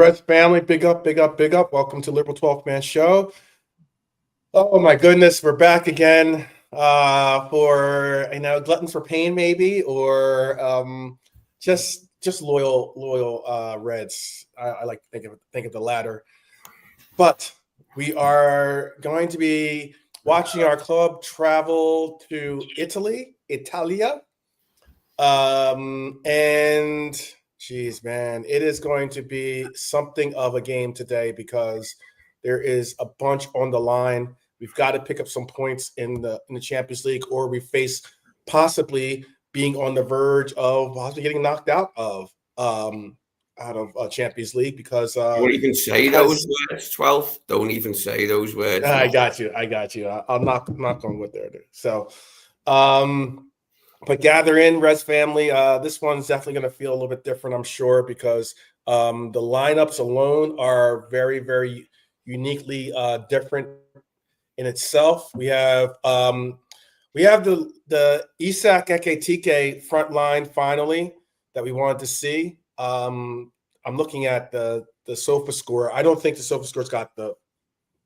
Reds family, big up, big up, big up. Welcome to Liberal 12th Man Show. Oh my goodness, we're back again for gluttons for pain, maybe, or just loyal Reds. I like to think of the latter. But we are going to be watching our club travel to Italia. And geez, man, it is going to be something of a game today because there is a bunch on the line. We've got to pick up some points in the Champions League, or we face possibly being on the verge of possibly getting knocked out of Champions League because don't even say those words. 12. Don't even say those words. I got you. I'll knock on wood there. So, but gather in, Reds family. This one's definitely going to feel a little bit different, I'm sure, because the lineups alone are very, very uniquely different in itself. We have the Isak Ekitike front line finally that we wanted to see. I'm looking at the SOFA score. I don't think the SOFA score's got the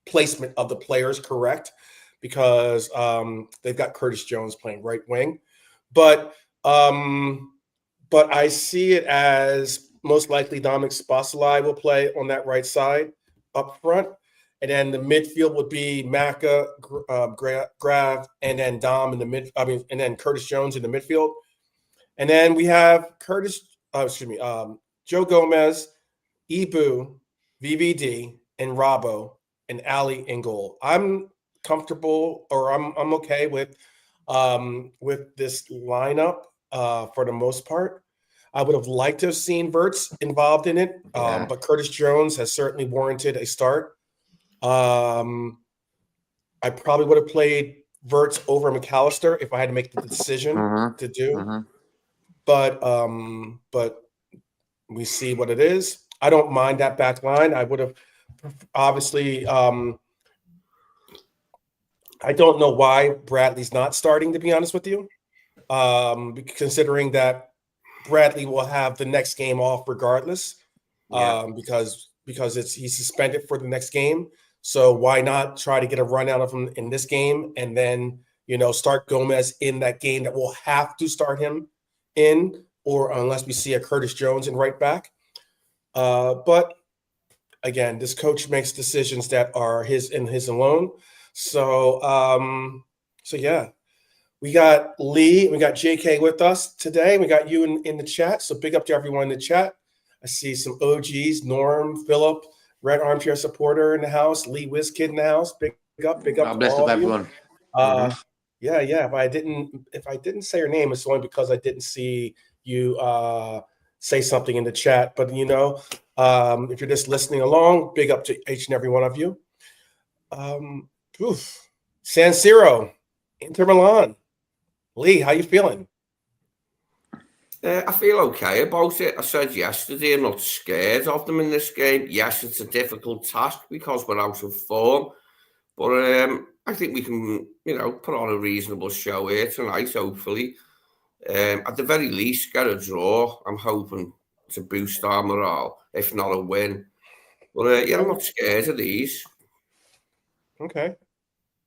placement of the players correct because they've got Curtis Jones playing right wing. But I see it as most likely Dominic Szoboszlai will play on that right side up front. And then the midfield would be Maka, Grav, and then Dom in the mid. And then Curtis Jones in the midfield. And then we have Joe Gomez, Ibu, VVD, and Robbo, and Ali in goal. I'm comfortable, or I'm okay with this lineup for the most part. I would have liked to have seen Verts involved in it, but Curtis Jones has certainly warranted a start. I probably would have played Verts over McAllister if I had to make the decision to do. But we see what it is. I don't mind that back line. I would have obviously. I don't know why Bradley's not starting, to be honest with you, considering that Bradley will have the next game off regardless, because he's suspended for the next game. So why not try to get a run out of him in this game and then start Gomez in that game that we'll have to start him in, or unless we see a Curtis Jones in right back. But again, this coach makes decisions that are his alone. So yeah, we got Lee, we got JK with us today. We got you in the chat. So big up to everyone in the chat. I see some OGs, Norm, Philip, Red Armchair Supporter in the house, Lee WizKid in the house. Big up God bless all everyone. Yeah. If I didn't say your name, it's only because I didn't see you say something in the chat. But if you're just listening along, big up to each and every one of you. San Siro, Inter Milan. Lee, how you feeling? I feel okay about it. I said yesterday I'm not scared of them in this game. Yes, it's a difficult task because we're out of form. But I think we can, put on a reasonable show here tonight, hopefully. At the very least, get a draw. I'm hoping to boost our morale, if not a win. But I'm not scared of these. Okay.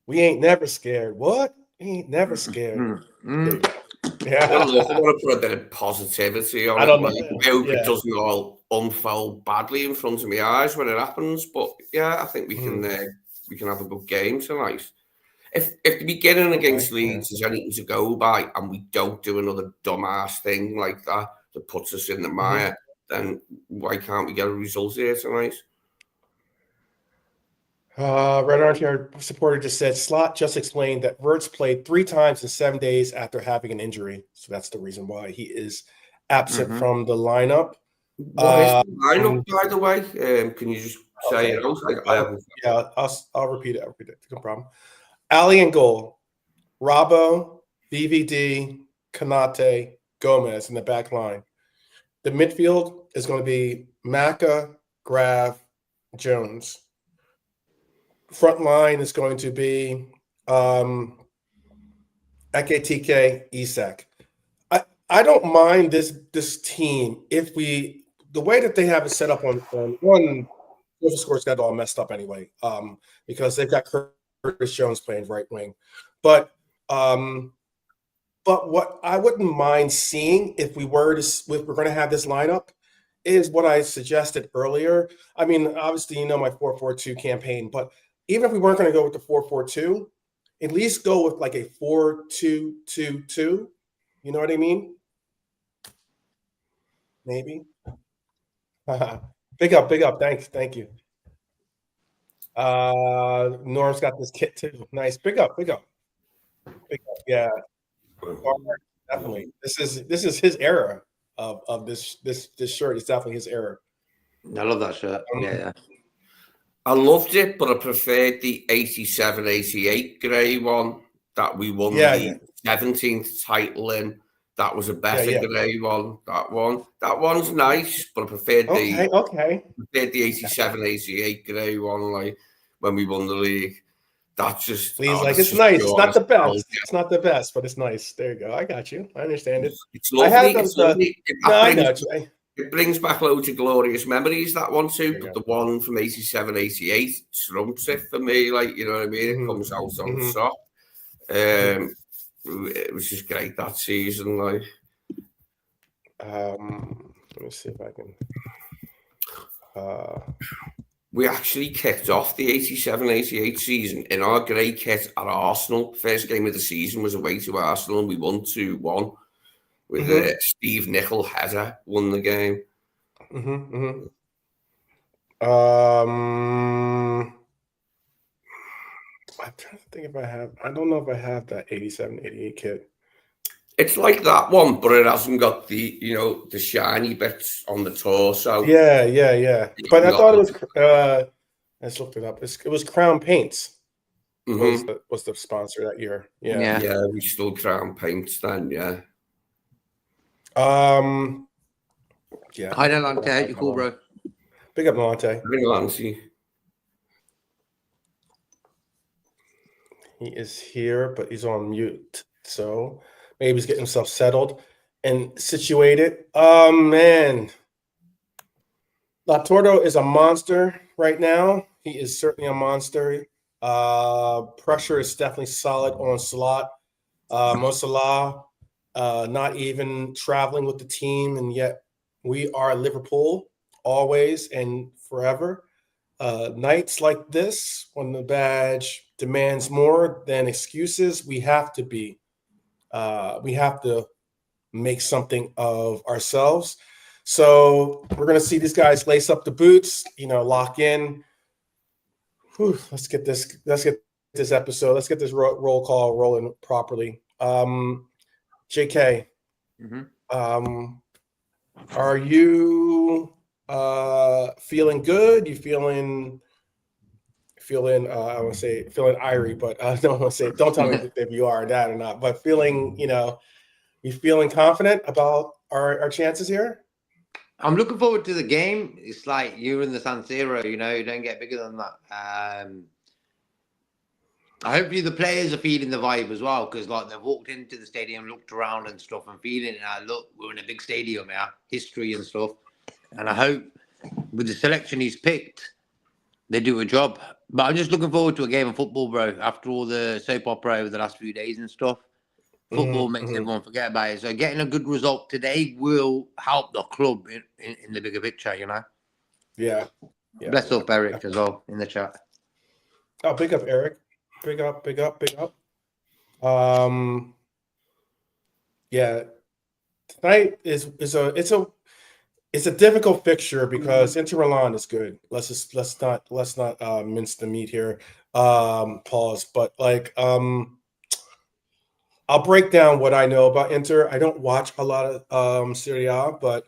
We ain't never scared. What? We ain't never scared. Yeah. I want to put a bit of positivity on it. I hope it doesn't all unfold badly in front of my eyes when it happens. But I think we can have a good game tonight. If the beginning against Leeds is anything to go by, and we don't do another dumbass thing like that puts us in the mire, then why can't we get a result here tonight? Red Armchair Supporter just said, Slot just explained that Verts played 3 times in 7 days after having an injury. So that's the reason why he is absent from the lineup. What is the lineup, by the way? Can you just say it out? I'll repeat it. No problem. Ali in goal. Robbo, VVD, Kanate, Gomez in the back line. The midfield is going to be Maka, Grav, Jones. Front line is going to be Ekitike, Isak. I don't mind this team if the the way that they have it set up on one, the score's got all messed up anyway, because they've got Curtis Jones playing right wing, but what I wouldn't mind seeing if we're going to have this lineup is what I suggested earlier. I mean, obviously, my 4-4-2 campaign, but even if we weren't going to go with the 4-4-2, at least go with like a 4-2-2-2. You know what I mean? Maybe. Big up. Thank you. Norm's got this kit too. Nice. Big up. Yeah. Definitely. This is his era of this shirt. It's definitely his era. I love that shirt. Yeah. I loved it, but I preferred the 87-88 grey one that we won the 17th title in. That was a better grey one. That one's nice, but I preferred the 87-88 grey one, like when we won the league. That's just he's like, it's nice. It's not the best. It's not the best, but it's nice. There you go. I got you. I understand it. It's lovely. It brings back loads of glorious memories, that one too. But the one from 87-88 trumps it for me. Like, you know what I mean? It comes out on top. It was just great that season. Like, let me see if I can. We actually kicked off the 87-88 season in our grey kit at Arsenal. First game of the season was away to Arsenal, and we won 2-1 with Steve Nicol header, won the game. I'm trying to think if I have. I don't know if I have that 87-88 kit. It's like that one, but it hasn't got the the shiny bits on the torso. Yeah. But I thought it was. I just looked it up. It was Crown Paints. Was the sponsor that year? Yeah. We still Crown Paints then. Yeah. Yeah. Hi, Delante. You cool, bro? Big up, Delante. He is here, but he's on mute. So maybe he's getting himself settled and situated. Oh, man. Lautaro is a monster right now. He is certainly a monster. Pressure is definitely solid on Salah. Salah not even traveling with the team, and yet we are Liverpool always and forever. Nights like this, when the badge demands more than excuses, we have to make something of ourselves. So we're going to see these guys lace up the boots, lock in. Whew, let's get this episode. Let's get this roll call rolling properly. JK, are you feeling good? You feeling I want to say feeling irie, but I don't want to say, don't tell me if you are that or not, but feeling, you feeling confident about our chances here? I'm looking forward to the game. It's like you're in the San Siro, you don't get bigger than that. Hopefully the players are feeling the vibe as well, because like they've walked into the stadium, looked around and stuff, and feeling it. Look, we're in a big stadium here, history and stuff. And I hope with the selection he's picked, they do a job. But I'm just looking forward to a game of football, bro. After all the soap opera over the last few days and stuff, football makes everyone forget about it. So getting a good result today will help the club in the bigger picture, Yeah. Bless up Eric as well in the chat. Oh, big up Eric. Big up. Yeah. Tonight is a difficult fixture because Inter Milan is good. Let's not mince the meat here. Pause. But I'll break down what I know about Inter. I don't watch a lot of Serie A, but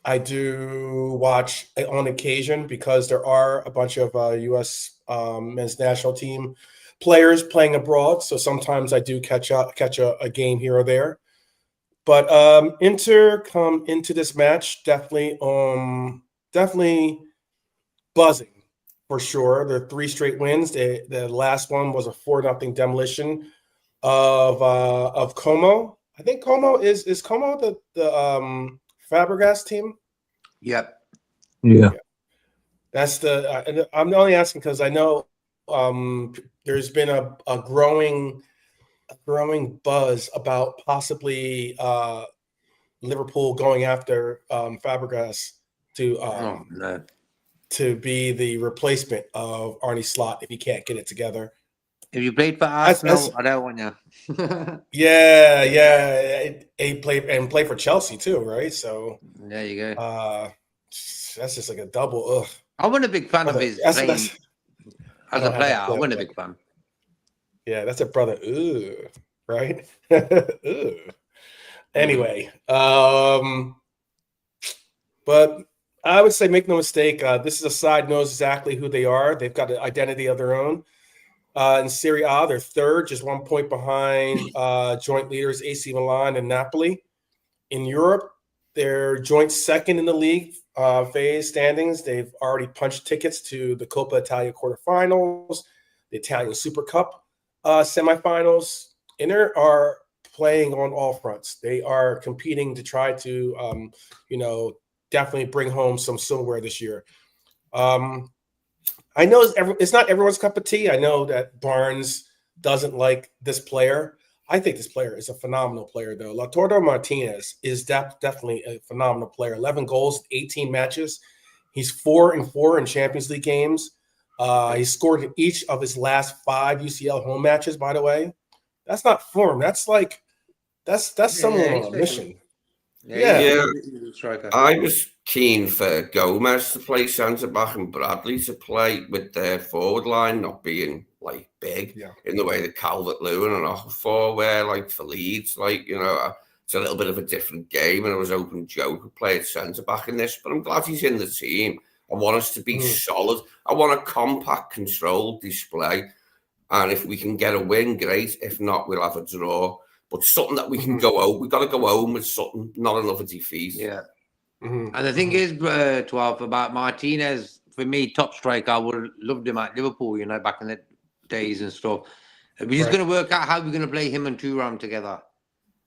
I do watch on occasion because there are a bunch of U.S. Men's national team players playing abroad. So sometimes I do catch a game here or there. But Inter come into this match definitely buzzing for sure. They're 3 straight wins. The last one was a 4-0 demolition of Como. I think Como is Como the Fabregas team? Yep. Yeah. That's the. I'm only asking because I know there's been a growing buzz about possibly Liverpool going after Fabregas to be the replacement of Arne Slot if he can't get it together. If you played for Arsenal, I don't want you. Yeah. He played for Chelsea too, right? So there you go. That's just like a double. Ugh. I wasn't a big fan of his playing as a player. I wasn't a big fan. Yeah, that's a brother. Ooh, right? Ooh. Anyway, but I would say make no mistake. This is a side knows exactly who they are. They've got an identity of their own. In Serie A, they're third, just 1 point behind joint leaders AC Milan and Napoli. In Europe, they're joint second in the league phase standings. They've already punched tickets to the Coppa Italia quarterfinals, the Italian Super Cup semifinals. Inter are playing on all fronts. They are competing to try to, definitely bring home some silverware this year. I know it's not everyone's cup of tea. I know that Barnes doesn't like this player. I think this player is a phenomenal player, though. Lautaro Martinez is definitely a phenomenal player. 11 goals, 18 matches. He's 4-4 in Champions League games. He scored in each of his last 5 UCL home matches, by the way. That's not form. That's someone on a mission. Yeah. I was keen for Gomez to play centre back and Bradley to play with their forward line not being like big in the way that Calvert-Lewin and Okafor were, like for Leeds. It's a little bit of a different game, and I was hoping Joe could play at centre back in this. But I'm glad he's in the team. I want us to be solid. I want a compact, controlled display, and if we can get a win, great. If not, we'll have a draw. But something that we can go home. We've got to go home with something, not another defeat. Yeah. And the thing is, 12, about Martinez, for me, top striker, I would have loved him at Liverpool, back in the days and stuff. We're just going to work out how we're going to play him and Thuram together.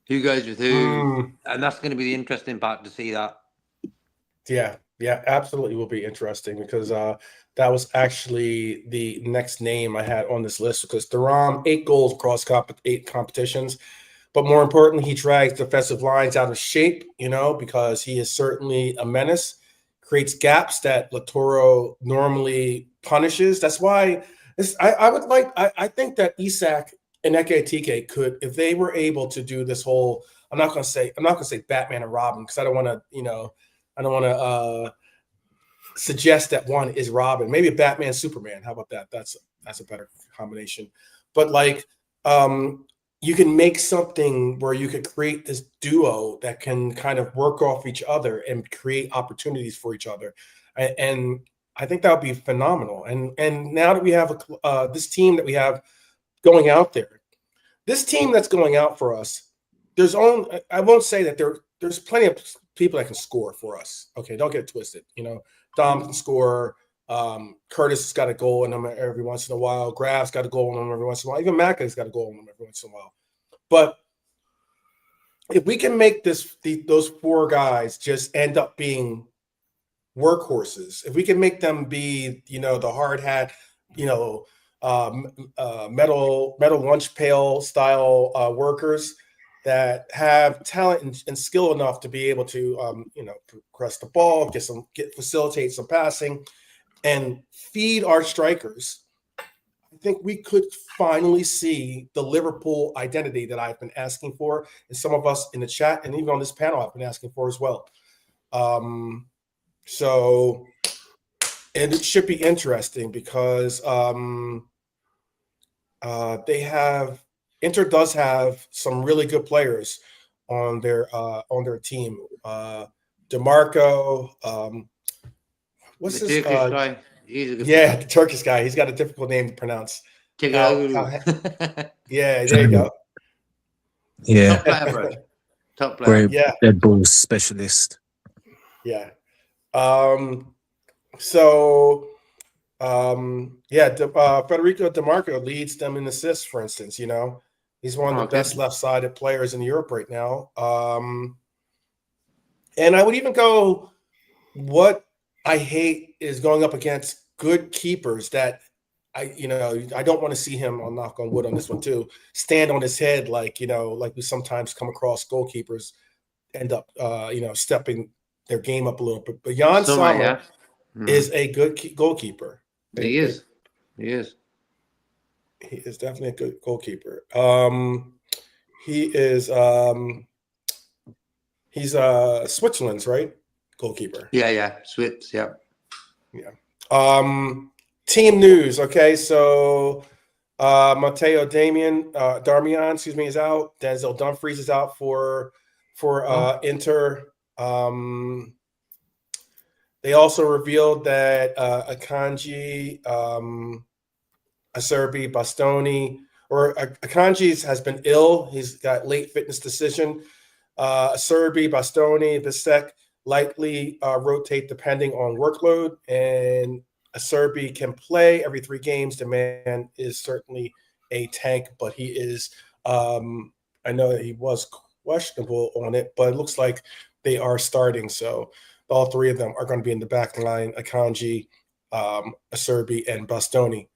Who goes with who. And that's going to be the interesting part to see that. Yeah, absolutely will be interesting because that was actually the next name I had on this list because Thuram, 8 goals across 8 competitions. But more importantly, he drags defensive lines out of shape, because he is certainly a menace, creates gaps that Lautaro normally punishes. That's why I think that Isak and Ekitike could, if they were able to do this whole, I'm not going to say Batman and Robin because I don't want to, suggest that one is Robin. Maybe Batman, Superman. How about that? That's a better combination. But you can make something where you could create this duo that can kind of work off each other and create opportunities for each other. And I think that would be phenomenal. And now that we have this team that we have going out there, this team that's going out for us, I won't say that there's plenty of people that can score for us. Okay, don't get it twisted. Dom can score. Curtis has got a goal in him every once in a while. Graf's got a goal in him every once in a while. Even Macca's got a goal in him every once in a while. But if we can make those 4 guys just end up being workhorses, if we can make them be, the hard hat, metal lunch pail style workers that have talent and skill enough to be able to, press the ball, facilitate some passing, and feed our strikers, I think we could finally see the Liverpool identity that I've been asking for, and some of us in the chat and even on this panel I've been asking for as well. So it should be interesting because Inter does have some really good players on their team. DeMarco, what's the his Turkish guy? He's a good player. The Turkish guy. He's got a difficult name to pronounce. Yeah, there you go. Yeah. Top player, bro. Top player. Great dead ball specialist. Yeah. Federico DeMarco leads them in assists, for instance. He's one of the best left-sided players in Europe right now. And I would even go, what I hate is going up against good keepers that I don't want to see him, I'll knock on wood on this one too, stand on his head like we sometimes come across goalkeepers end up stepping their game up a little bit. But Jan Sommer is a good goalkeeper. He is. He is definitely a good goalkeeper. He is he's Switzerland's, right? Goalkeeper. Yeah. Swiss, yeah. Team news. Okay, so Matteo Darmian, is out. Denzel Dumfries is out for Inter. They also revealed that Akanji, Acerbi, Bastoni, or Akanji has been ill. He's got late fitness decision. Acerbi, Bastoni, Bisek likely rotate depending on workload, and Acerbi can play every 3 games. The man is certainly a tank, but he is I know that he was questionable on it, but it looks like they are starting. So all 3 of them are going to be in the back line: Akanji, Acerbi, and Bastoni.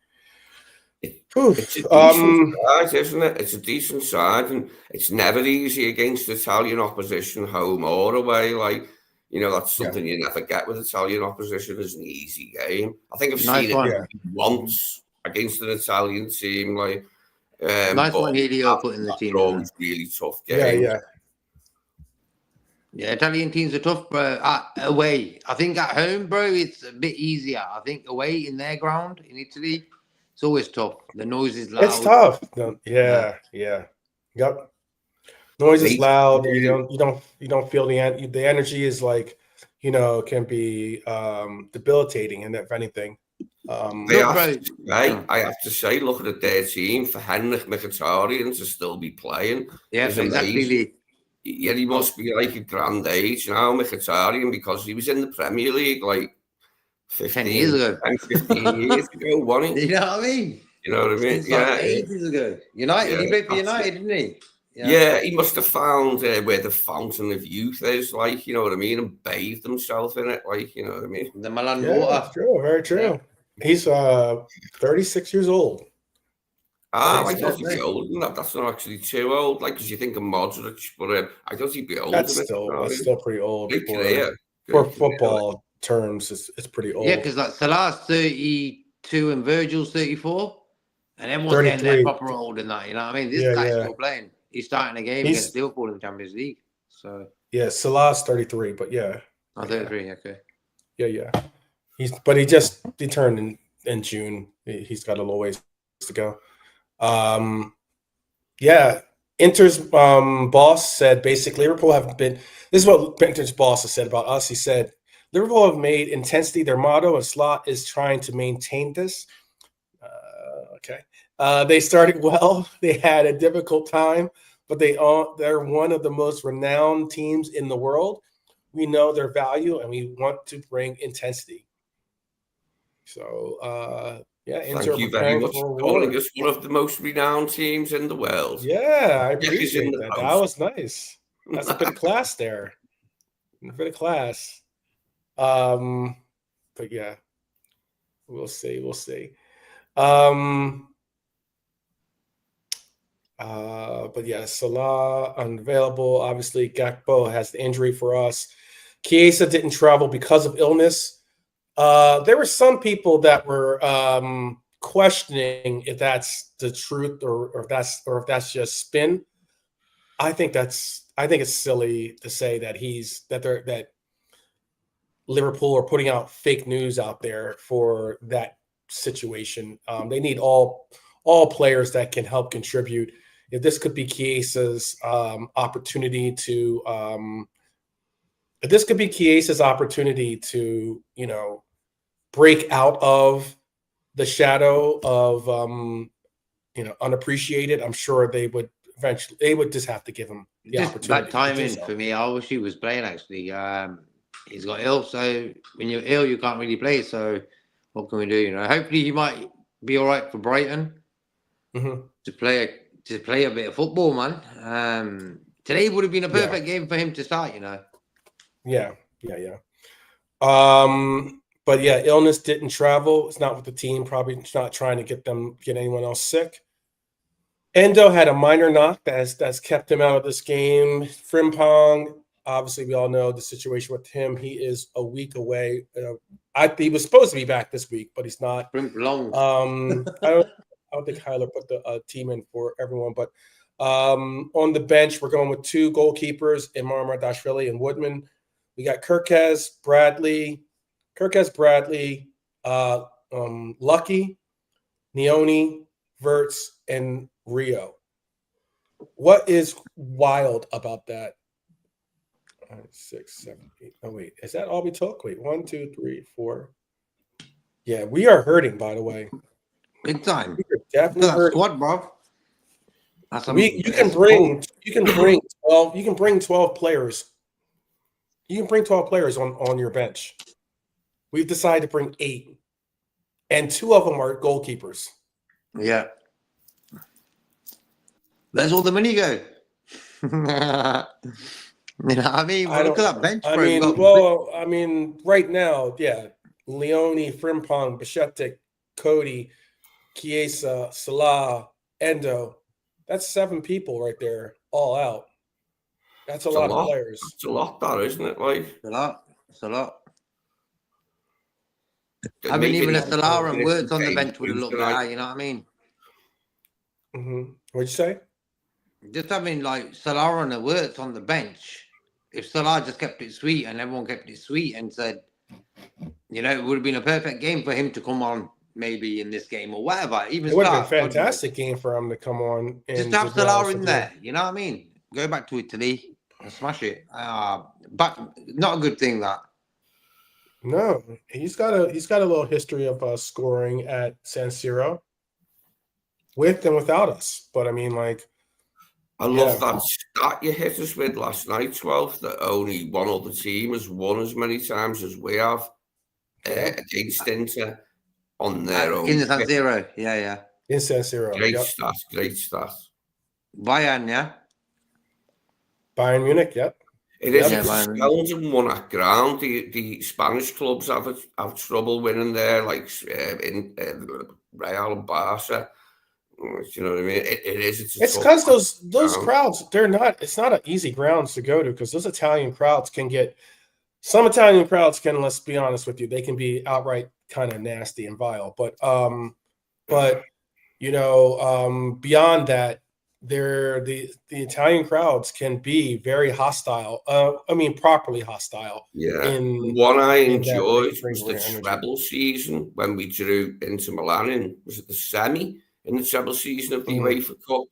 It's a decent side, isn't it? It's a decent side, and it's never easy against Italian opposition, home or away. Like, that's something you never get with Italian opposition. Is an easy game. I think I've seen it once against an Italian team. Like, nice one, Helio put in the team. Always really tough game. Yeah, Italian teams are tough, bro. Away, I think at home, bro, it's a bit easier. I think away in their ground in Italy, it's always tough. The noise is loud. It's tough. Yeah. Yep. Noise is loud. You don't feel the energy is like, can be debilitating, and if anything. I have to say, looking at their team, for Henrik Mkhitaryan to still be playing, is exactly. Yeah, he must be like a grand age now, Mkhitaryan, because he was in the Premier League like 15 years ago, wasn't he? You know what I mean? You know what I mean? Yeah, ages ago. United, he played for United, didn't he? Yeah, he must have found where the fountain of youth is, like, you know what I mean, and bathed himself in it, like, you know what I mean? The Milan water. True, very true. Yeah. He's 36 years old. I thought he'd be old. That's not actually too old, like, because you think of Modric, but I thought he'd be old. That's still pretty old for football terms. It's pretty old. Yeah, because like Salah's 32 and Virgil's 34, and everyone's getting their proper old in that. You know what I mean? This guy's still playing. He's starting a game against Liverpool in the Champions League. So Salah's 33, but 33. Okay. Yeah. He turned in June. He's got a little ways to go. Inter's boss said basically Liverpool have been. This is what Inter's boss has said about us. He said Liverpool have made intensity their motto, and Slot is trying to maintain this. They started well. They had a difficult time, but they're one of the most renowned teams in the world. We know their value, and we want to bring intensity. So, thank you very much for calling us one of the most renowned teams in the world. Yeah, I appreciate that. That was nice. That's a bit of class there. A bit of class. But yeah, we'll see. But yeah, Salah unavailable. Obviously, Gakpo has the injury for us. Chiesa didn't travel because of illness. There were some people that were questioning if that's the truth or if that's just spin. I think it's silly to say that that Liverpool are putting out fake news out there for that situation. They need all players that can help contribute. If this could be Chiesa's opportunity to break out of the shadow of unappreciated, I'm sure they would just have to give him the opportunity. Bad timing for me. I wish he was playing actually. He's got ill, so when you're ill you can't really play, so what can we do? Hopefully he might be all right for Brighton to play a bit of football, man. Today would have been a perfect game for him to start, Yeah. But yeah, illness didn't travel. It's not with the team. Probably not trying to get anyone else sick. Endo had a minor knock that's kept him out of this game. Frimpong, obviously, we all know the situation with him. He is a week away. He was supposed to be back this week, but he's not. I don't think Hyler put the team in for everyone, but on the bench, we're going with two goalkeepers, Imar Mardashvili and Woodman. We got Kirkez, Bradley, Lucky, Neoni, Verts, and Rio. What is wild about that? 6, 7, 8. Oh, wait. Is that all we took? Wait, 1, 2, 3, 4. Yeah, we are hurting, by the way. Big time. We are definitely hurting. Squad, bro. You can bring 12 players. You can bring 12 players on your bench. We've decided to bring 8. And 2 of them are goalkeepers. Yeah. Where's all the money go? You know what I mean? Look at that bench. I mean, right now, yeah. Leone, Frimpong, Bishetic, Cody, Chiesa, Salah, Endo. That's 7 people right there, all out. That's a lot of players. It's a lot, that, isn't it? Like, it's a lot. I mean, even if Salah and Words on the bench would have looked better, you know what I mean? Mm-hmm. What'd you say? Just having like Salah and Words on the bench. If Salah just kept it sweet and everyone kept it sweet and said, you know, it would have been a perfect game for him to come on maybe in this game or whatever. Even it would have been a fantastic game for him to come on. Just have Salah in there. You know what I mean? Go back to Italy and smash it. But not a good thing, that. No, he's got a little history of scoring at San Siro with and without us. But I mean, like, I love that stat you hit us with last night, 12, that only one other team has won as many times as we have against Inter on their own. In the San Siro, yeah. In San Siro. Great stat. Bayern, yeah? Bayern Munich, yep. It is seldom won at ground. The Spanish clubs have trouble winning there, like in Real and Barca. You know what I mean? It's because those crowds, it's not an easy grounds to go to, because those Italian crowds some Italian crowds can, let's be honest with you, they can be outright kind of nasty and vile. But you know, beyond that, the Italian crowds can be very hostile. I mean, properly hostile. Yeah. One I enjoyed was the treble season when we drew Inter Milan was it the semi in the treble season of the UEFA Cup,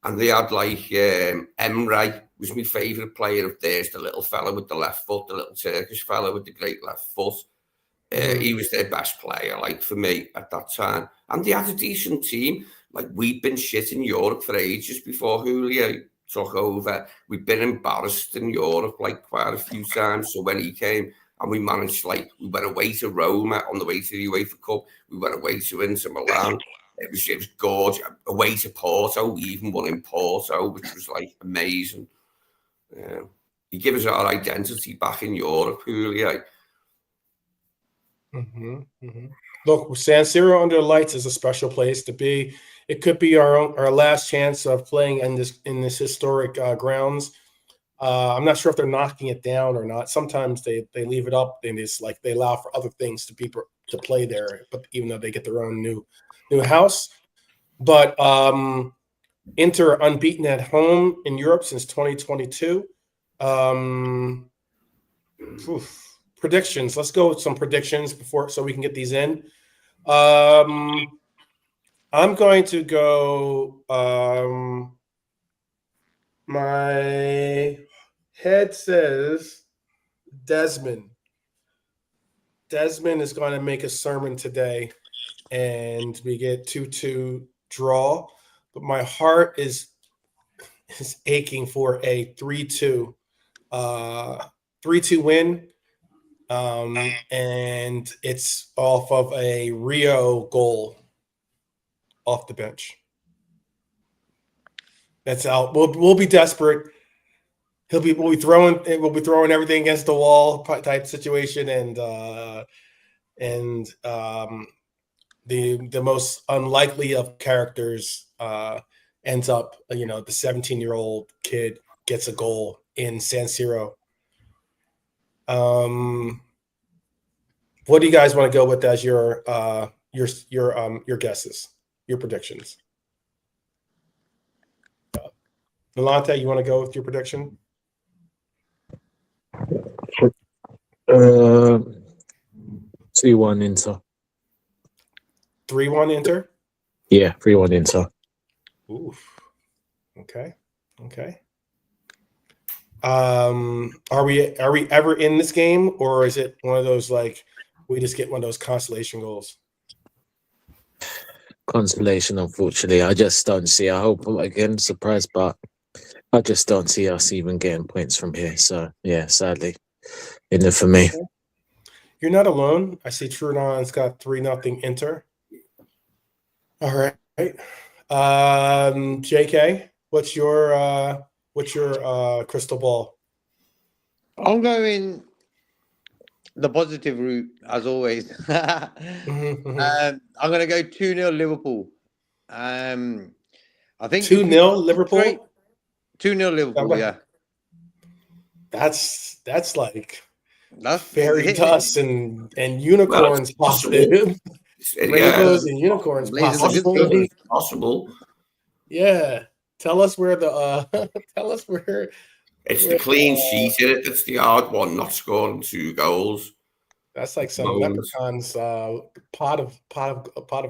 and they had like Emre was my favourite player of theirs, the little fella with the left foot, the little Turkish fella with the great left foot. He was their best player, like, for me at that time, and they had a decent team. Like, we'd been shit in Europe for ages before Julio took over. We'd been embarrassed in Europe like quite a few times. So when he came and we managed, like, we went away to Roma on the way to the UEFA Cup. We went away to Inter Milan. It was gorgeous. Away to Porto, we even won in Porto, which was like amazing. He gave us our identity back in Europe, Julio. Look, San Siro under the lights is a special place to be. It could be our last chance of playing in this historic grounds. I'm not sure if they're knocking it down or not. Sometimes they leave it up and it's like they allow for other things to play there, but even though they get their own new house. But Inter unbeaten at home in Europe since 2022. Predictions. Let's go with some predictions so we can get these in. I'm going to go. My head says Desmond. Desmond is going to make a sermon today, and we get 2-2 draw. But my heart is aching for a 3-2 win. And it's off of a Rio goal off the bench. That's out. We'll be desperate. we'll be throwing everything against the wall type situation, and the most unlikely of characters ends up, the 17-year-old kid gets a goal in San Siro. What do you guys want to go with as your guesses, your predictions? Delonte, you want to go with your prediction? 2-1 Inter. 3-1 Inter? Yeah, 3-1 Inter. Oof. Okay. Are we ever in this game, or is it one of those like we just get one of those consolation goals? Consolation, unfortunately. I just don't see. I hope again, surprised, but I just don't see us even getting points from here. So yeah, sadly, in it for me. Okay. You're not alone. I see Trudon's got 3-0 Inter. All right. JK, what's your crystal ball? I'm going the positive route, as always. I'm going to go 2-0 Liverpool. I think 2-0 Liverpool? 2-0 Liverpool, yeah. That's like That's fairy dust and unicorns positive. Rainbows and unicorns possible. Possible. Yeah. Tell us where It's the clean sheet in it. It's the hard one, not scoring 2 goals. That's like some leprechaun's pot of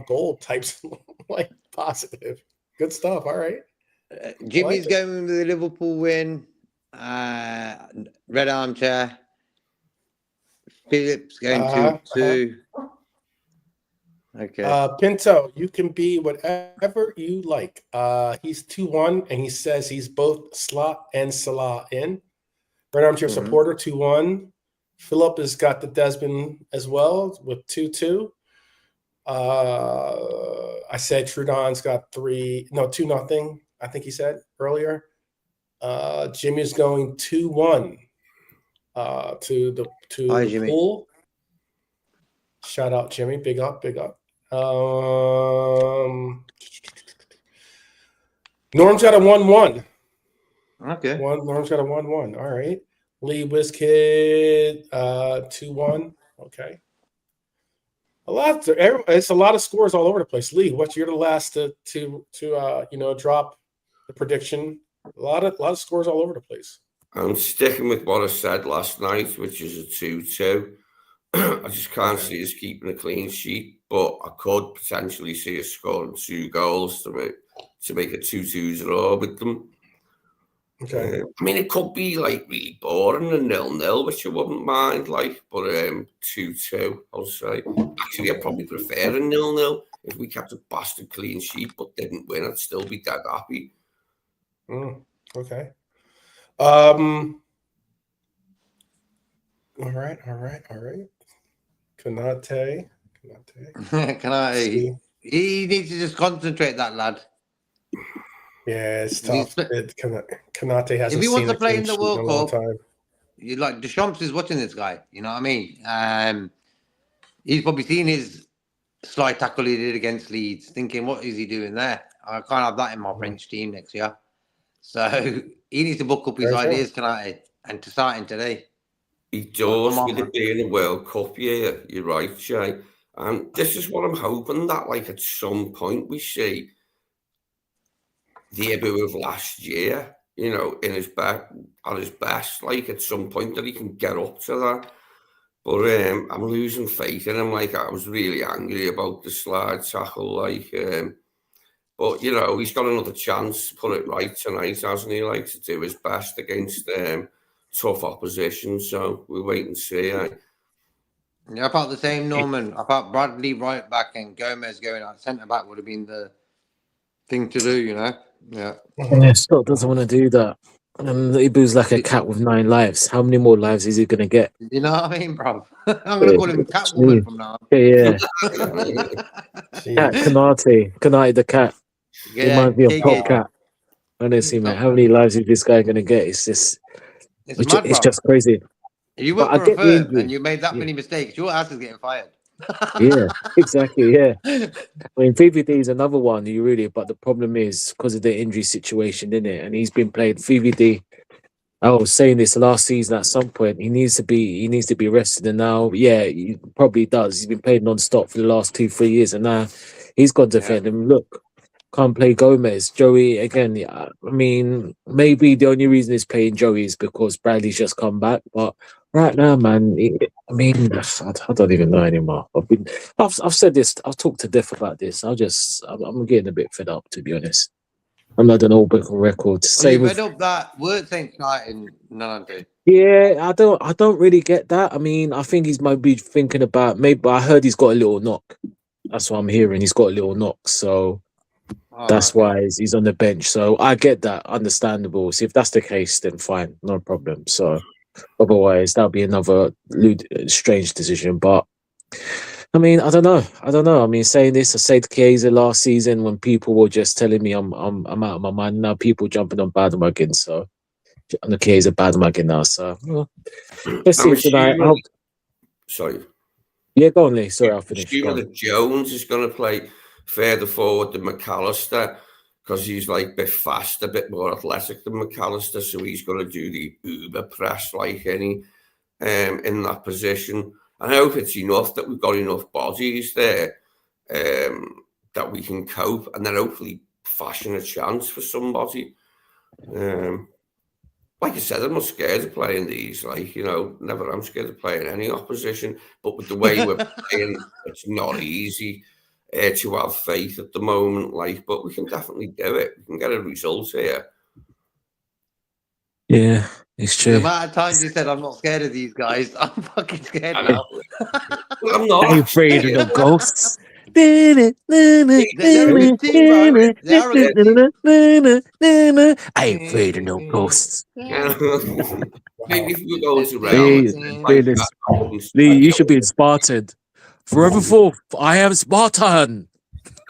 gold types, like positive. Good stuff. All right. Jimmy's going with the Liverpool win. Red armchair. Philip's going 2-2. Okay. Pinto, you can be whatever you like. He's 2-1, and he says he's both Slot and Salah in. Red armchair supporter 2-1. Philip has got the Desmond as well with 2-2. I said Trudon's got 2-0. I think he said earlier. Jimmy's going 2-1 to the pool. Shout out Jimmy, big up. Norm's got a 1-1. Okay. Norm's got a 1-1. All right. Lee WizKid 2-1. Okay. It's a lot of scores all over the place. Lee, you're the last to drop the prediction. A lot of scores all over the place. I'm sticking with what I said last night, which is a 2-2. I just can't see us keeping a clean sheet, but I could potentially see us scoring 2 goals to make a 2-2 draw with them. Okay. I mean, it could be like really boring and 0-0, which I wouldn't mind, but 2-2, I'll say. Actually, I'd probably prefer a 0-0 if we kept a bastard clean sheet but didn't win. I'd still be dead happy. Okay. All right. Kanate. He needs to just concentrate, that lad. Yeah, it's tough. Kanate hasn't. If he wants to play in the World Cup, time. Deschamps is watching this guy. You know what I mean? He's probably seen his slide tackle he did against Leeds, thinking, "What is he doing there? I can't have that in my French team next year." So he needs to book up his ideas, Kanate, and to start in today. He does, with it being a World Cup year. You're right, Shay. And this is what I'm hoping that, at some point, we see the Ibu of last year, in his at his best, at some point that he can get up to that. But I'm losing faith in him. I was really angry about the slide tackle, but he's got another chance to put it right tonight, hasn't he? To do his best against tough opposition. So we'll wait and see. Yeah, I felt the same, Norman. I thought Bradley right back and Gomez going out centre back would have been the thing to do, Yeah. Scott doesn't want to do that. Ibu's like a cat with 9 lives. How many more lives is he going to get? You know what I mean, bro? I'm going to call him Catwoman from now on. Yeah. Cat Kanate the cat. Yeah, He might be a pop cat. Honestly, man, how many lives is this guy going to get? It's just It's mad, It's bro. just crazy. If you But work I for a get the firm injury. and you made that Yeah, many mistakes, your ass is getting fired. yeah, exactly. Yeah. I mean, VVD is another one. You really, but the problem is because of the injury situation in it, and he's been played VVD. I was saying this last season. At some point, he needs to be rested. And now, yeah, he probably does. He's been played non-stop for the last 2-3 years, and now he's got to defend him. Look, can't play Gomez. Joey again. Yeah, I mean, maybe the only reason he's playing Joey is because Bradley's just come back. But right now, man, I mean, I don't even know anymore. I've said this. I've talked to Def about this. I'm getting a bit fed up, to be honest. I'm not an old record. Well, Same you with read up that words ain't starting none. yeah. I don't really get that. I mean, I think he's might be thinking about maybe. I heard he's got a little knock. That's what I'm hearing. He's got a little knock, so. That's why he's on the bench. So I get that, understandable. So if that's the case, then fine, no problem. So otherwise, that'll be another strange decision. But I mean, I don't know. I mean, saying this, I said Chiesa last season when people were just telling me I'm out of my mind. Now people jumping on bandwagon. So I'm the Chiesa bandwagon now. So well, let's see I'm if tonight. assuming. Sorry. Yeah, go on, Lee. Sorry, I'll finish. Assuming that Jones is going to play further forward than McAllister because he's like a bit faster, a bit more athletic than McAllister, so he's going to do the uber press like any in that position. And I hope it's enough that we've got enough bodies there that we can cope and then hopefully fashion a chance for somebody. Like I said, I'm not scared of playing these. Like, never am scared of playing any opposition. But with the way we're playing, it's not easy to have faith at the moment. Like, but we can definitely do it. We can get a result here. Yeah, it's true. The amount of times you said I'm not scared of these guys, I'm fucking scared now. Well, I'm not. Are you afraid of the ghosts? They're a good team, bro. They are a good team. I ain't afraid of no ghosts. Maybe if we go to Real, Lee, you should be in Spartan. Forever fourth, I am Spartan.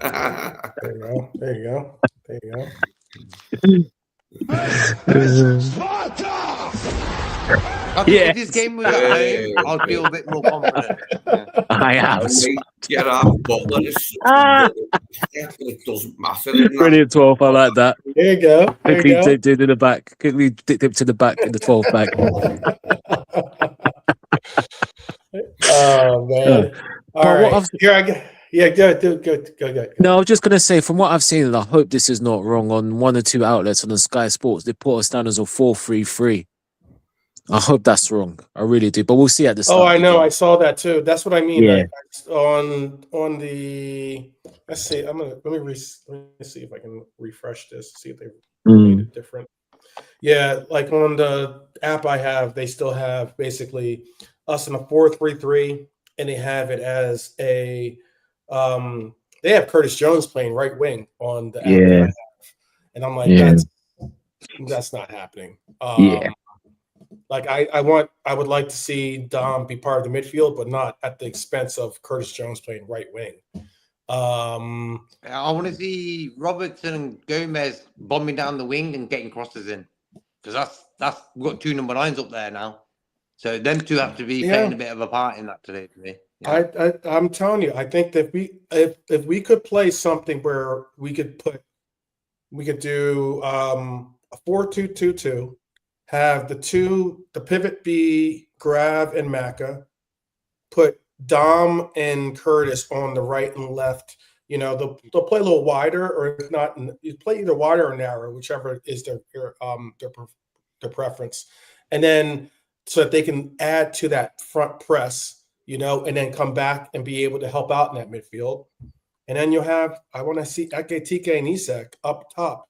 There you go. There you go. There you go. I think if this game was at home, I'd feel a bit more confident. I am. Get off Butler. It doesn't matter. Brilliant 12. I like that. There you go. Quickly dip to the back. Quickly dip to the back in the 12 back. Oh man! All right. Go. No, I was just gonna say, from what I've seen, and I hope this is not wrong, on 1 or 2 outlets on the Sky Sports, they put us down as a 4-3-3. I hope that's wrong. I really do, but we'll see at the start. Oh, I know. I saw that too. That's what I mean. Yeah. On the. Let's see. Let me see if I can refresh this. See if they made it different. Yeah, like on the app I have, they still have basically us in a 4-3-3, and they have it as a. They have Curtis Jones playing right wing on the app that I have, and I'm like, that's not happening. Like I would like to see Dom be part of the midfield, but not at the expense of Curtis Jones playing right wing. I want to see Robertson and Gomez bombing down the wing and getting crosses in, because that's we've got 2 number 9s up there now, so them 2 have to be playing a bit of a part in that today for me. Yeah. I'm telling you, I think that if we could play something where we could do a 4-2-2-2. Have the pivot be Grav and Maka, put Dom and Curtis on the right and left. They'll play a little wider, or if not, you play either wider or narrow, whichever is their preference. And then so that they can add to that front press, and then come back and be able to help out in that midfield. And then you'll have, I want to see Ake, TK, and Isak up top,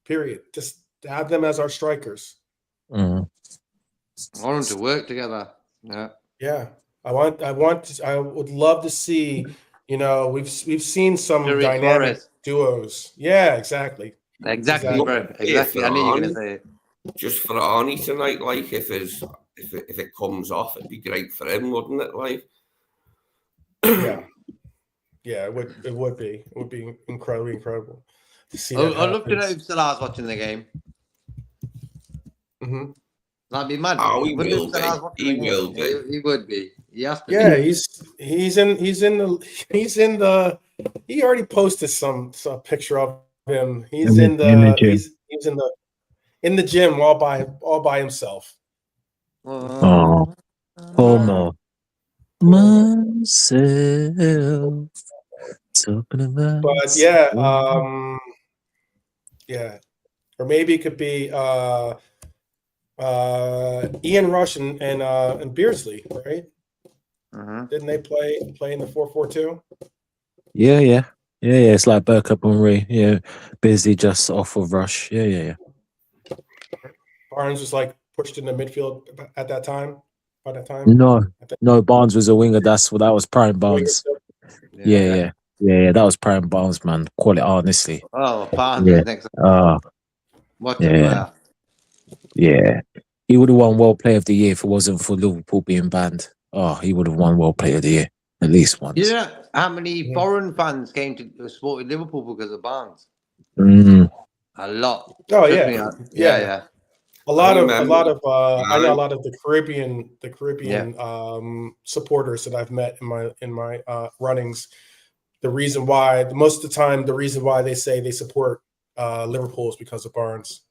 period. Just have them as our strikers. I want them to work together. Yeah. I would love to see, we've seen some dynamic duos. Yeah, exactly. Exactly, bro. Exactly. I knew you were gonna say it. Just for Arnie tonight, like if it comes off, it'd be great for him, wouldn't it? Like, yeah, it would be. It would be incredible to see. I'd love to know if Salah's watching the game. Mm-hmm. That'd be mad. Oh, he Wouldn't will Salah's be. watching He it, yeah. will be. He would be. He has to Yeah, be. he's in the he already posted some picture of him. He's In in the- in the the gym. he's in the gym all by himself. Oh, Homo. Myself. Talking about But yeah. Or maybe it could be Ian Rush and Beardsley, right? Didn't they play in the 4-4-2? Yeah. It's like Burkup and Ray. Yeah, busy just off of Rush. Yeah. Barnes was like pushed in the midfield at that time. By that time, No, Barnes was a winger. That was prime Barnes. Yeah. That was prime Barnes, man. Call it honestly. Oh, Barnes Yeah. is next. What a Yeah. player. Yeah. He would have won World Player of the Year if it wasn't for Liverpool being banned. Oh, he would have won World Player of the Year at least once. You know how many foreign fans came to support Liverpool because of Barnes? A lot. Oh Trust yeah. me, Yeah. A lot of I know a lot of the Caribbean supporters that I've met in my runnings. Most of the time the reason why they say they support Liverpool is because of Barnes,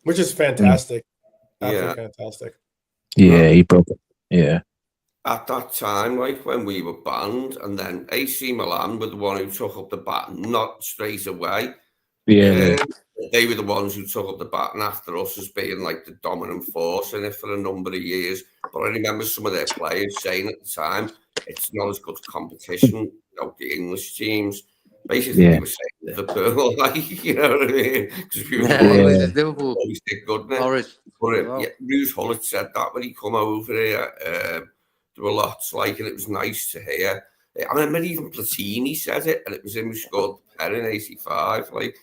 which is fantastic. Absolutely fantastic. Yeah, he broke it. Yeah. At that time, like when we were banned, and then AC Milan were the one who took up the baton, not straight away. Yeah. They were the ones who took up the baton after us as being like the dominant force in it for a number of years. But I remember some of their players saying at the time, it's not as good competition, the English teams. Basically, they were saying Liverpool, like, you know what I mean? Because we were Liverpool. always did good, but Bruce Hullett said that when he come over here. There were lots like, and it was nice to hear. I remember even Platini said it, and it was him who scored the pen in '85. Like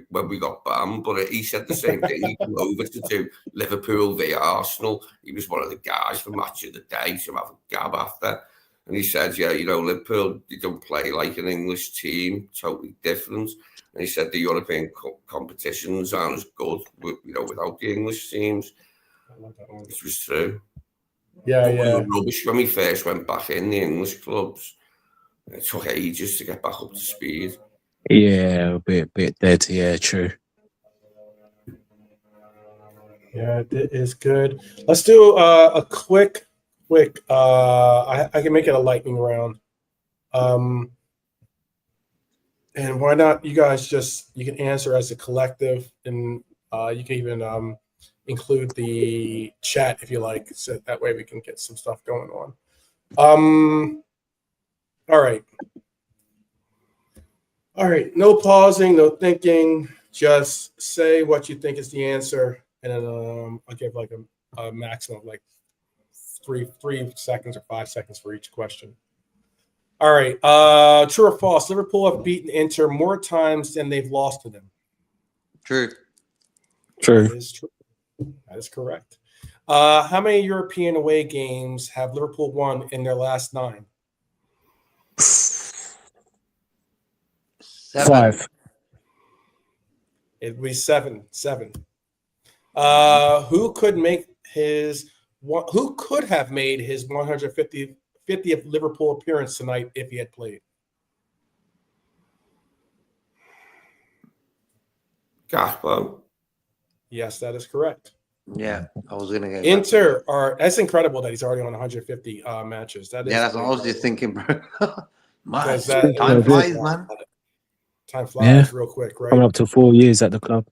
when we got banned, but he said the same thing. He came over to do Liverpool v Arsenal. He was one of the guys for Match of the Day to have a gab after, and he said, "Yeah, Liverpool, they don't play like an English team, totally different." And he said the European competitions aren't as good, without the English teams, which was true. Yeah. We were rubbish when we first went back in the English clubs. It took ages to get back up to speed. Yeah, a bit dead. Yeah, true. Yeah, it is good. Let's do a quick. I can make it a lightning round. And why not? You guys you can answer as a collective, and you can even include the chat if you like, so that way we can get some stuff going on. All right. No pausing, no thinking. Just say what you think is the answer, and then I'll give like a maximum of like 3 seconds or 5 seconds for each question. All right. True or false? Liverpool have beaten Inter more times than they've lost to them. True. That is true. That is correct. How many European away games have Liverpool won in their last 9? 5. It'd be 7. Who could have made his 150th Liverpool appearance tonight if he had played? Gakpo. Yes, that is correct. Yeah, I was gonna get Inter that's incredible that he's already on 150 matches. That is that's what I was just thinking, bro. Time flies, man. Time flies real quick, right? Coming up to 4 years at the club.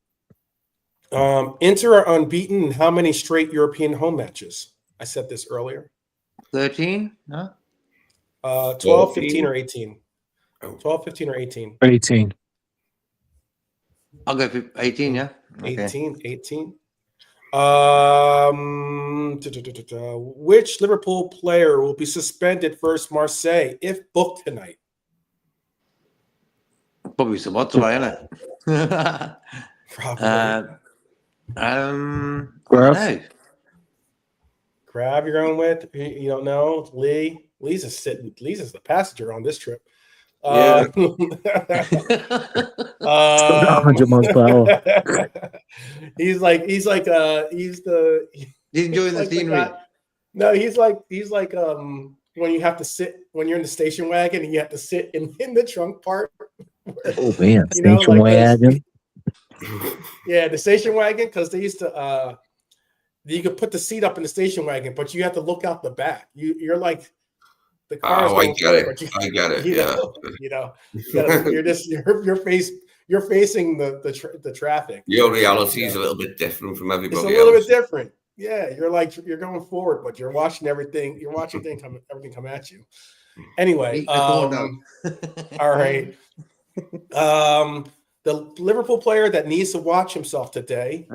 Inter are unbeaten in how many straight European home matches? I said this earlier. 13? No? 12, 15, or 18? 12, 15, or 18? 18. I'll go for 18, yeah? Okay. 18. Which Liverpool player will be suspended versus Marseille if booked tonight? Probably some what tonight, isn't it? Probably. No. Crab you're going with? You don't know? Lee's is the passenger on this trip. Yeah. 100 miles per hour. he's the He's enjoying the like scenery. guy. No, he's like when you have to sit when you're in the station wagon and you have to sit in the trunk part. Oh man, You know, station wagon. Yeah, the station wagon, because they used to you could put the seat up in the station wagon, but you have to look out the back. You're like the car's I going get forward, it. but I get it. you Yeah. know, you're facing the traffic. Your reality is a little bit different from everybody It's a else. little bit different. Yeah, you're going forward, but you're watching everything. You're watching everything come at you. Anyway, all right. The Liverpool player that needs to watch himself today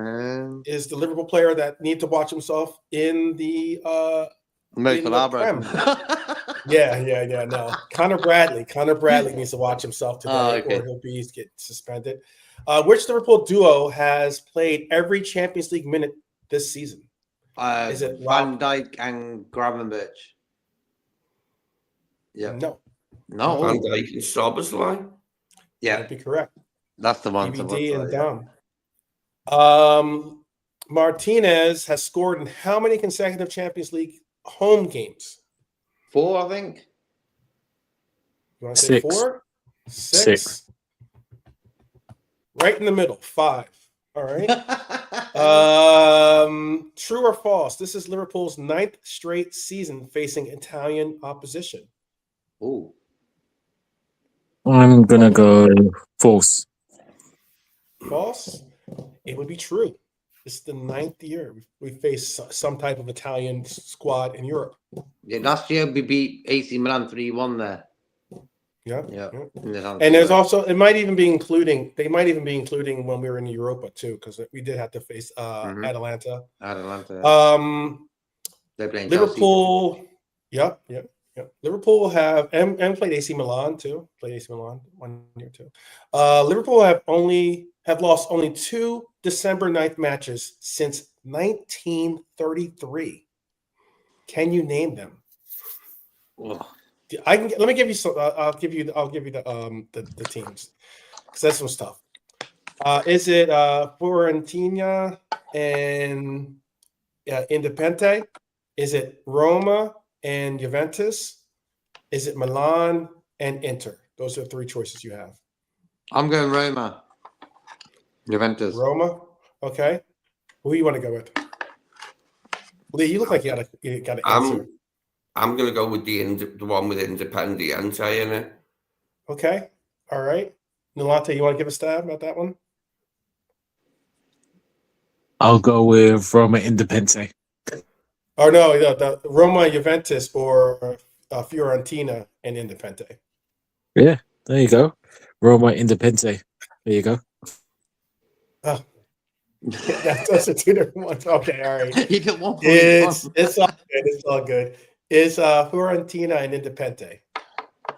is the Liverpool player that needs to watch himself in the Prem. Yeah. No, Connor Bradley needs to watch himself today, or he'll get suspended. Which Liverpool duo has played every Champions League minute this season? Is it Van Dijk and Gravenberch? Yeah. No. Van Dijk and Szoboszlai? Yeah, that'd be correct. That's the one. BBD and Dom. Martinez has scored in how many consecutive Champions League home games? 4, I think. You want to say 4? 6. Right in the middle, 5. All right. True or false? This is Liverpool's 9th straight season facing Italian opposition. Oh. I'm gonna go false. False? It would be true. It's the 9th year we face some type of Italian squad in Europe. Yeah, last year we beat AC Milan 3-1 there. Yeah. And there's also they might even be including when we were in Europa too, because we did have to face Atalanta. They're playing Liverpool. Chelsea. Yep. Liverpool have and played AC Milan too. Played AC Milan 1 year too. Liverpool have lost only 2 December 9th matches since 1933. Can you name them? Oh. Let me give you some. I'll give you the teams because that's some stuff. Is it Fiorentina and Independiente? Is it Roma and Juventus? Is it Milan and Inter? Those are 3 choices you have. I'm going Roma. Juventus. Roma. Okay. Who do you want to go with? Lee, you look like you got an answer. I'm going to go with the one with Independiente in it. Okay. All right. Nolante, you want to give a stab at that one? I'll go with Roma Independiente. Or no, the Roma, Juventus, or Fiorentina and Independiente. Yeah, there you go. Roma Independiente. There you go. Oh. Those are 2 different ones. Okay, all right. You get 1 point. It's all good. It's all good. Is Fiorentina and Independiente.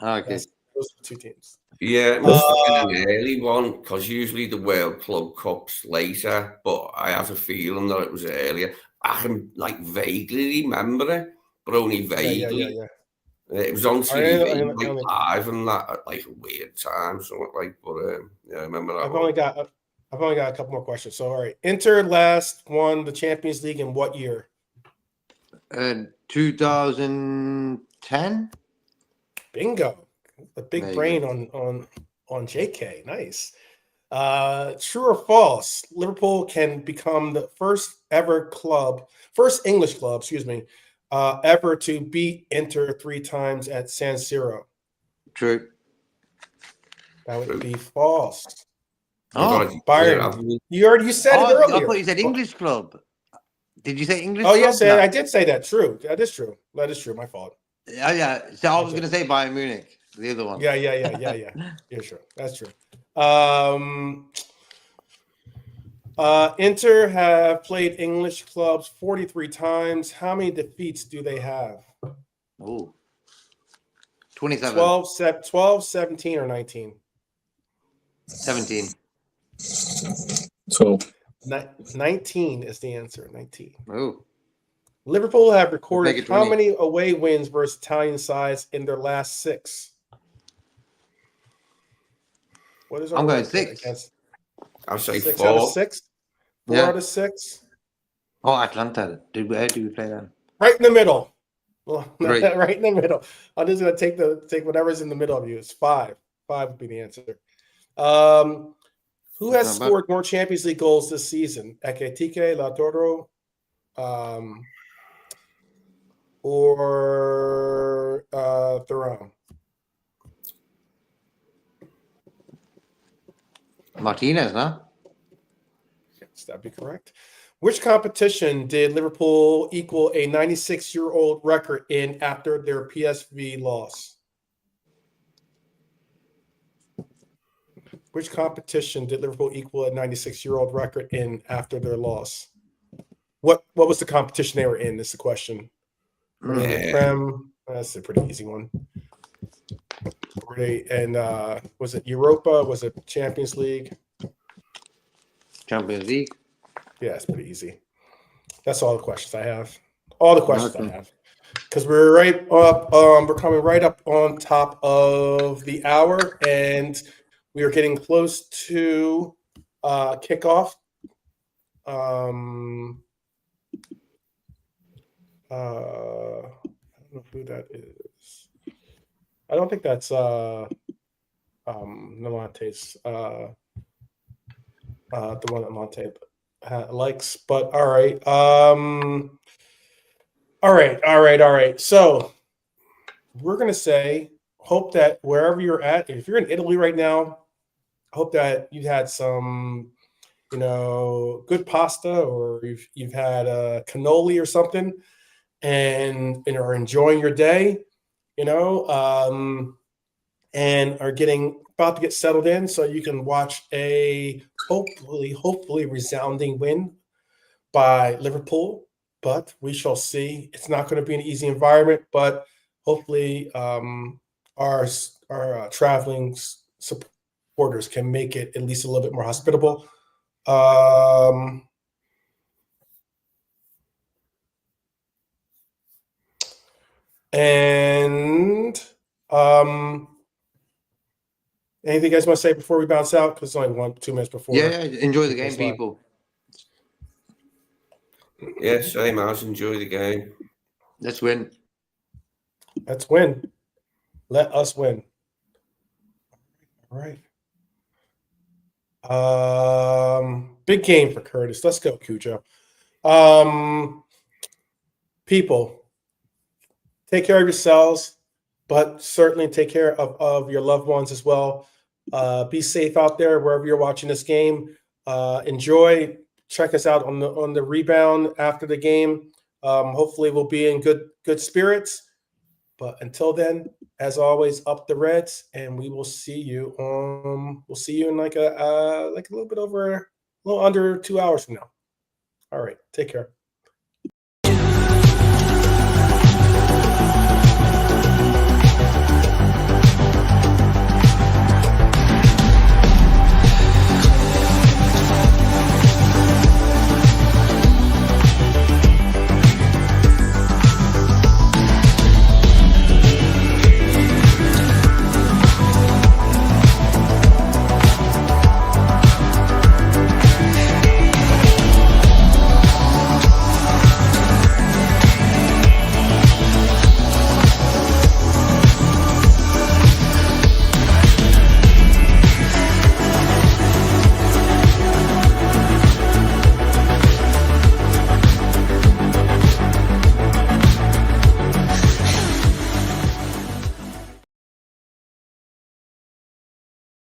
Okay. Those are 2 teams. Yeah, it must have been an early one because usually the World Club Cup's later, but I have a feeling that it was earlier. I can vaguely remember it, but only vaguely. Yeah. It was on TV live and that at a weird time, something like. But I remember that. I've only got a couple more questions. So all right, Inter last won the Champions League in what year? 2010. Bingo. The big brain on JK. Nice. True or false? Liverpool can become the first English club, ever to beat Inter 3 times at San Siro. True. That would be false. Byron, you said it earlier. I thought you said English club. Did you say English? Oh yes, I did say that. True. That is true. My fault. Yeah. So I was going to say Bayern Munich, the other one. Yeah. Yeah, sure. That's true. Inter have played English clubs 43 times. How many defeats do they have? Oh, 27. 12, 17, or 19? 17. 12. 19 is the answer. 19. Oh. Liverpool have recorded how many away wins versus Italian sides in their last 6? What is our I'm going record 6. against I'll say 6 4. out of 6? 4 Yeah. out of 6? Oh, Atlanta. Where do we play then? Right in the middle. Well, Great. right in the middle. I'm just gonna take whatever's in the middle of you. It's 5. 5 would be the answer. Who has Not bad. scored more Champions League goals this season? Ekitike, Lautaro, or Thuram? Martinez, no? Yes, that'd be correct. Which competition did Liverpool equal a 96-year-old record in after their PSV loss? Which competition did Liverpool equal a 96-year-old record in after their loss? What was the competition they were in? Is the question. Yeah. Prem. That's a pretty easy one. Were they, and was it Europa? Was it Champions League? Champions League. Yeah, it's pretty easy. That's all the questions I have. All the questions Okay. I have. Because we're right up, we're coming right up on top of the hour, and we are getting close to kickoff. I don't know who that is. I don't think that's Nalante's the one that Monte likes, but all right. All right. So we're gonna say, hope that wherever you're at, if you're in Italy right now, hope that you had some, good pasta, or you've had a cannoli or something, and are enjoying your day, and are about to get settled in, so you can watch a hopefully resounding win by Liverpool. But we shall see. It's not going to be an easy environment, but hopefully our traveling supporters can make it at least a little bit more hospitable. And anything you guys want to say before we bounce out? Because it's only 2 minutes before. Yeah, enjoy the game, people. Yeah, same as. Enjoy the game. Let's win. Let's win. Let us win. All right. Big game for Curtis. Let's go, Cujo. People, take care of yourselves, but certainly take care of your loved ones as well. Be safe out there wherever you're watching this game. Enjoy. Check us out on the rebound after the game. Hopefully we'll be in good spirits. But until then, as always, up the Reds, and we will see you in like a little under 2 hours from now. All right, take care.